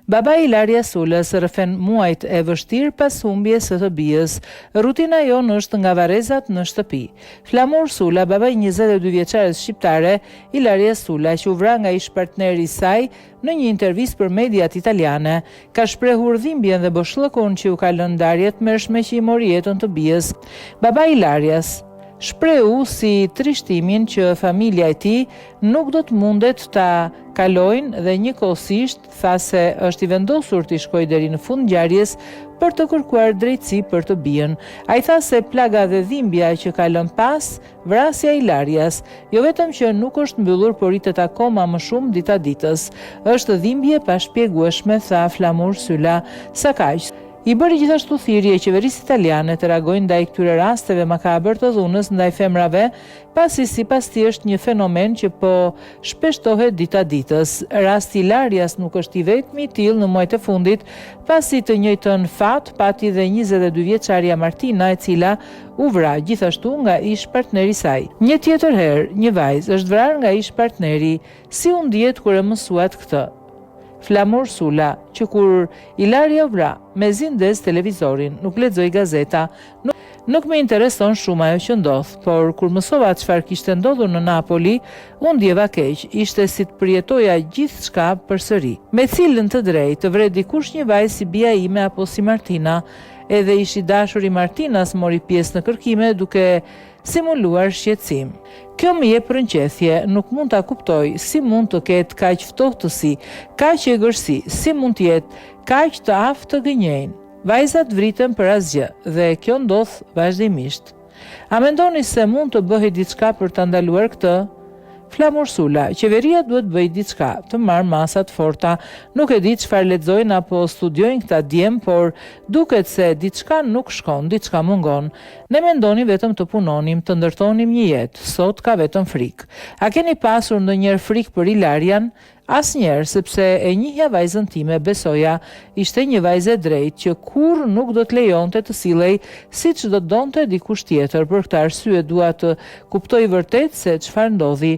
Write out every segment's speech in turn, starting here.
Baba i Ilarias Sulës rrëfen muajt e vështirë pas humbjes së të bijës. Rutina jonë është nga varrezat në shtëpi. Flamur Sula, baba i 22 vjeçares shqiptare, Ilarias Sula, që u vra nga ish-partneri i saj në një intervistë për mediat italiane, ka shprehur dhimbjen dhe boshllëkun që u ka lënë ndarjet mërshme që i mori jetën të bijës. Baba i Ilarias shprehu si trishtimin që familja e tij nuk do të mundet ta kalojnë dhe njëkohësisht tha se është i vendosur të shkojë deri në fund ngjarjes për të kërkuar drejtësi për të bijën. Ai tha se plaga dhe dhimbja që ka lënë pas vrasja e Ilarias jo vetëm që nuk është mbyllur, por rritet akoma më shumë dita ditës. Është dhimbje pa shpjegueshme, tha Flamur Sula. Sa kaq, i bëri gjithashtu thirrje qeverisë italiane të reagojnë ndaj këtyre rasteve makabër të dhunës ndaj femrave, pasi sipas tij është një fenomen që po shpeshtohet dita ditës. Rasti i Ilarias nuk është i vetmi i tillë në muajt e fundit, pasi të njëjtën fat pati dhe 22 vjeçaria Martina, e cila u vra gjithashtu nga ish-partneri i saj. Një tjetër herë, një vajzë është vrarë nga ish-partneri. Si u ndihet kur e mësuat këtë? Flamur Sula, që kur Ilaria u vra, mezi ndez televizorin, nuk lexoi gazeta, nuk më intereson shumë ajo që ndodh, por kur mësova çfarë kishte ndodhur në Napoli, u ndjeva keq, ishte si të përjetoja gjithçka përsëri. Me cilën të drejtë të vret dikush një vajzë si bia ime apo si Martina, edhe ish i dashur i Martinas mori pjesë në kërkime duke simuluar shqetësim. Kjo më jep rënqethje, nuk mund ta kuptoj si mund të ketë kaq ftohtësi, kaq egërsi, si mund të jetë kaq të aftë të gënjejnë. Vajzat vriten për asgjë dhe kjo ndodh vazhdimisht. A mendoni se mund të bëhej diçka për ta ndaluar këtë? Flamur Sula, qeveria duhet bëj diçka, të marrë masa të forta. Nuk e di çfarë lexojnë apo studiojnë këta djem, por duket se diçka nuk shkon, diçka mungon. Ne mendoni vetëm të punonim, të ndërtonim një jetë. Sot ka vetëm frikë. A keni pasur ndonjëherë frikë për Ilarian? Asnjëherë, sepse e njihja vajzën time, besoja, ishte një vajzë e drejtë që kurrë nuk do të lejonte të sillej siç do donte dikush tjetër. Për këtë arsye dua të kuptoj vërtet se çfarë ndodhi.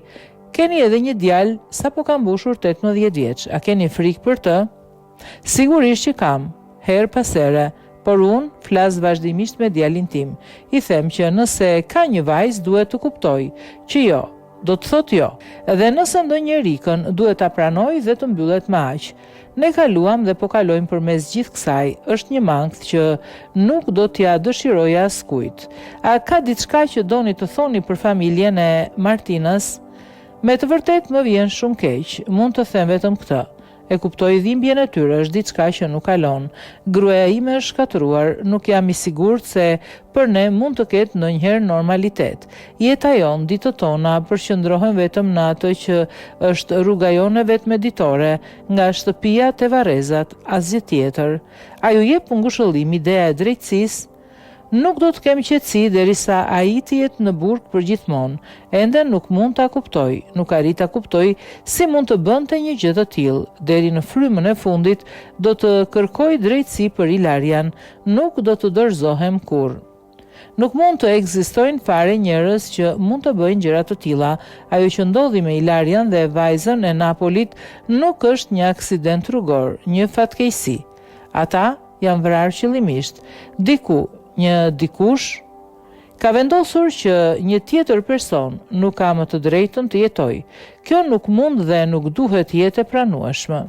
Keni edhe një djalë sapo ka mbushur 18 vjeç. A keni frikë për të? Sigurisht që kam, her pas here, por unë flas vazhdimisht me djalin tim. I them që nëse ka një vajzë duhet të kuptoj që jo. Do të thot jo. Edhe nëse ndonjë rikën duhet ta pranoj dhe të mbyllet me aq. Ne kaluam dhe po kalojmë përmes gjithë kësaj. Është një mangth që nuk do t'ja dëshiroja askujt. A ka diçka që doni të thoni për familjen e Martinës? Me të vërtet më vjen shumë keq. Mund të them vetëm këtë. E kuptoj dhimbjen e tyre, është diçka që nuk kalon. Gruaja ime është shkatëruar, nuk jam i sigurt se për ne mund të ketë ndonjëherë normalitet. Jeta jon, ditët tona përqendrohen vetëm në atë që është rruga jone vetmeditore, nga shtëpia te varrezat, asgjë tjetër. A ju jep ngushëllim ideja e drejtësisë? Nuk do të kem qetësi derisa ai të jetë në burg për gjithmonë. Ende nuk mund ta kuptoj, nuk arrit ta kuptoj si mund të bënte një gjë të tillë. Deri në frymën e fundit do të kërkoj drejtësi për Ilarian, nuk do të dorëzohem kurrë. Nuk mund të ekzistojnë fare njerëz që mund të bëjnë gjëra të tilla. Ajo që ndodhi me Ilarian dhe vajzën e Napolit nuk është një aksident rrugor, një fatkeqësi. Ata janë vrarë qëllimisht. Një dikush ka vendosur që një tjetër person nuk ka më të drejtën të jetoj. Kjo nuk mund dhe nuk duhet jetë e pranueshme.